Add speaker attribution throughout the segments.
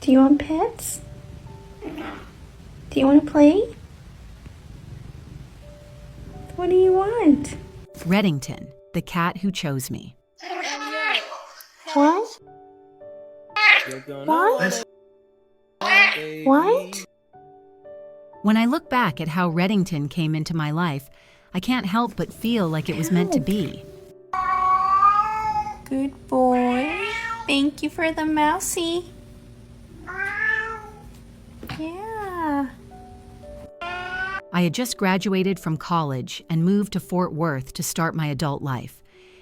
Speaker 1: Do you want pets? Do you want to play? What do you want?
Speaker 2: Reddington, the cat who chose me.
Speaker 1: What? What? What?
Speaker 2: When I look back at how Reddington came into my life, I can't help but feel like it was meant to be.
Speaker 1: Good boy. Thank you for the mousey. Yeah.
Speaker 2: I had just graduated from college and moved to Fort Worth to start my adult life.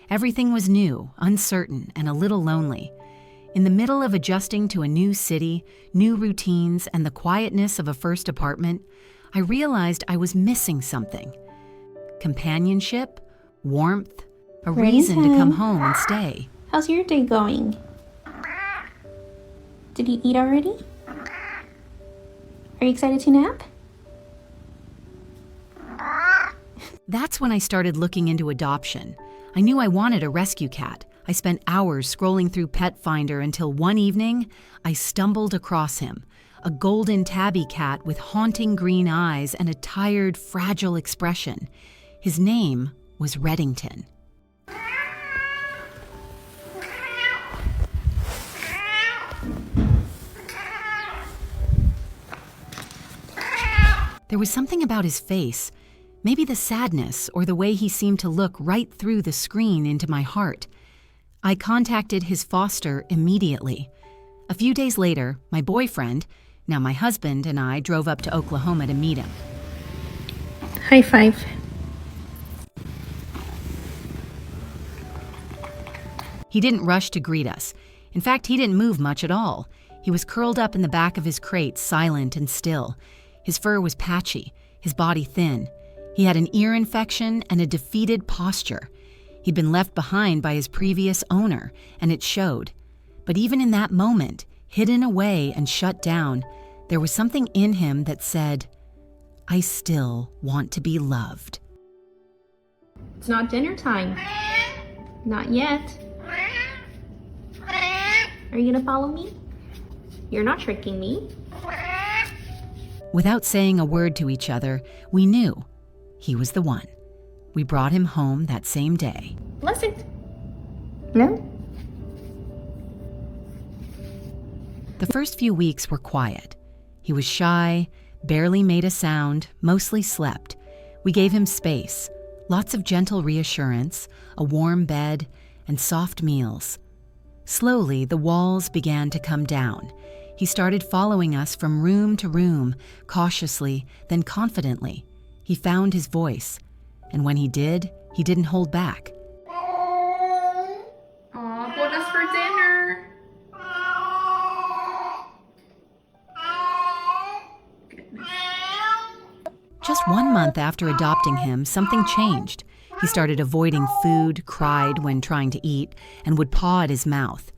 Speaker 2: Everything was new, uncertain, and a little lonely. In the middle of adjusting to a new city, new routines, and the quietness of a first apartment, I realized I was missing something. Companionship, warmth, a reason to come home and stay.
Speaker 1: How's your day going? Did you eat already? Are you excited to nap?
Speaker 2: That's when I started looking into adoption. I knew I wanted a rescue cat. I spent hours scrolling through Pet Finder until one evening, I stumbled across him. A golden tabby cat with haunting green eyes and a tired, fragile expression. His name was Reddington. There was something about his face, maybe the sadness or the way he seemed to look right through the screen into my heart. I contacted his foster immediately. A few days later, my boyfriend, now my husband, and I drove up to Oklahoma to meet him.
Speaker 1: High five.
Speaker 2: He didn't rush to greet us. In fact, he didn't move much at all. He was curled up in the back of his crate, silent and still. His fur was patchy, his body thin. He had an ear infection and a defeated posture. He'd been left behind by his previous owner, and it showed. But even in that moment, hidden away and shut down, there was something in him that said, I still want to be loved.
Speaker 1: It's not dinner time. Not yet. Are you gonna follow me? You're not tricking me.
Speaker 2: Without saying a word to each other, we knew he was the one. We brought him home that same day.
Speaker 1: Bless it. No?
Speaker 2: The first few weeks were quiet. He was shy, barely made a sound, mostly slept. We gave him space, lots of gentle reassurance, a warm bed, and soft meals. Slowly, the walls began to come down. He started following us from room to room, cautiously, then confidently. He found his voice, and when he did, he didn't hold back.
Speaker 1: Aw, what us for dinner?
Speaker 2: Just 1 month after adopting him, something changed. He started avoiding food, cried when trying to eat, and would paw at his mouth.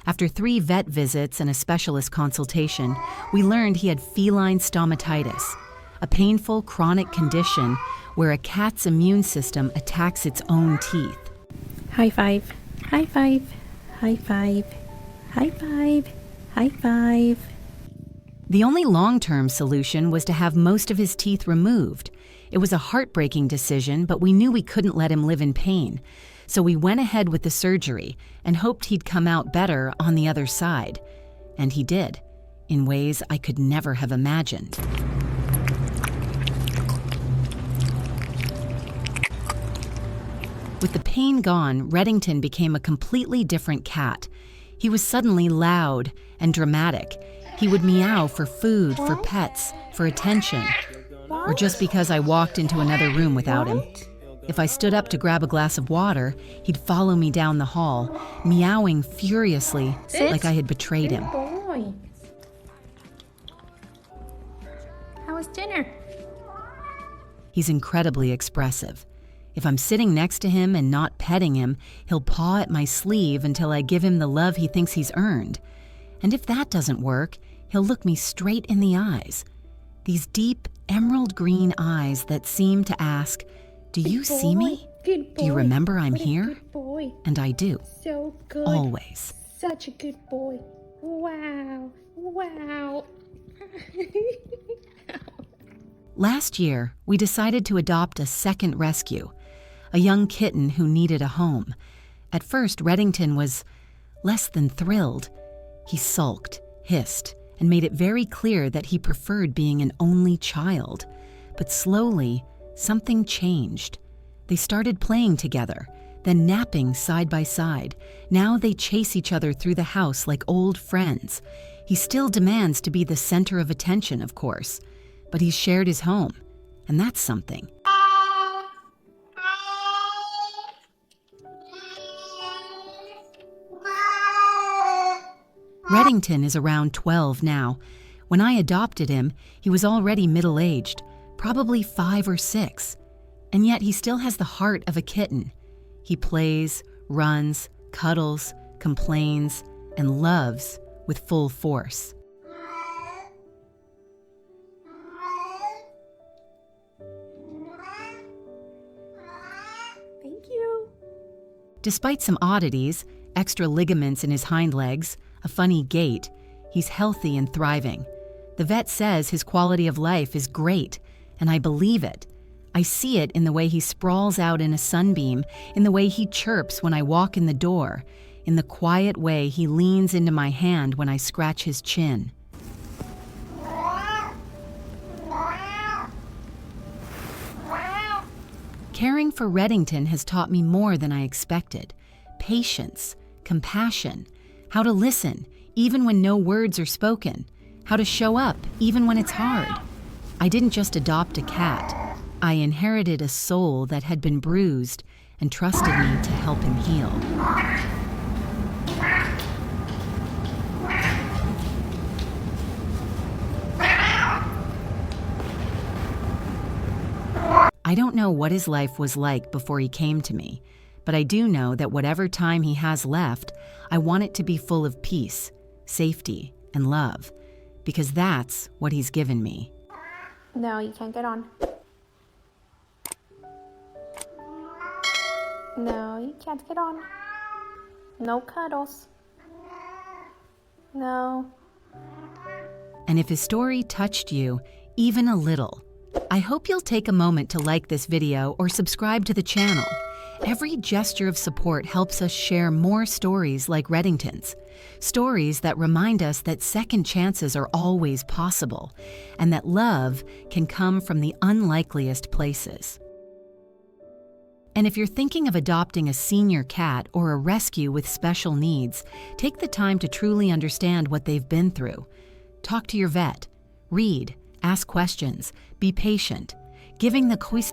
Speaker 2: After 3 vet visits and a specialist consultation, we learned he had feline stomatitis, a painful chronic condition where a cat's immune system attacks its own teeth.
Speaker 1: High five. High five. High five. High five. High five.
Speaker 2: The only long-term solution was to have most of his teeth removed. It was a heartbreaking decision, but we knew we couldn't let him live in pain. So we went ahead with the surgery and hoped he'd come out better on the other side. And he did, in ways I could never have imagined. With the pain gone, Reddington became a completely different cat. He was suddenly loud and dramatic. He would meow for food, for pets, for attention, or just because I walked into another room without him. If I stood up to grab a glass of water, he'd follow me down the hall, meowing furiously like I had betrayed him.
Speaker 1: Boy. How was dinner?
Speaker 2: He's incredibly expressive. If I'm sitting next to him and not petting him, he'll paw at my sleeve until I give him the love he thinks he's earned. And if that doesn't work, he'll look me straight in the eyes. These deep, emerald green eyes that seem to ask, do you see me?
Speaker 1: Good boy.
Speaker 2: Do you remember I'm
Speaker 1: What a
Speaker 2: here?
Speaker 1: Good boy.
Speaker 2: And I do.
Speaker 1: So good.
Speaker 2: Always.
Speaker 1: Such a good boy. Wow. Wow.
Speaker 2: Last year, we decided to adopt a second rescue, a young kitten who needed a home. At first, Reddington was less than thrilled. He sulked, hissed, and made it very clear that he preferred being an only child. But slowly, something changed. They started playing together, then napping side by side. Now they chase each other through the house like old friends. He still demands to be the center of attention, of course, but he's shared his home, and that's something. Reddington is around 12 now. When I adopted him, he was already middle-aged, probably 5 or 6. And yet he still has the heart of a kitten. He plays, runs, cuddles, complains, and loves with full force.
Speaker 1: Thank you.
Speaker 2: Despite some oddities, extra ligaments in his hind legs, a funny gait, he's healthy and thriving. The vet says his quality of life is great, and I believe it. I see it in the way he sprawls out in a sunbeam, in the way he chirps when I walk in the door, in the quiet way he leans into my hand when I scratch his chin. Caring for Reddington has taught me more than I expected. Patience, compassion, how to listen even when no words are spoken, how to show up even when it's hard. I didn't just adopt a cat. I inherited a soul that had been bruised and trusted me to help him heal. I don't know what his life was like before he came to me, but I do know that whatever time he has left, I want it to be full of peace, safety, and love, because that's what he's given me.
Speaker 1: No, you can't get on. No, you can't get on. No cuddles. No.
Speaker 2: And if his story touched you, even a little, I hope you'll take a moment to like this video or subscribe to the channel. Every gesture of support helps us share more stories like Reddington's. Stories that remind us that second chances are always possible, and that love can come from the unlikeliest places. And if you're thinking of adopting a senior cat or a rescue with special needs, take the time to truly understand what they've been through. Talk to your vet. Read. Ask questions. Be patient. Giving the quiz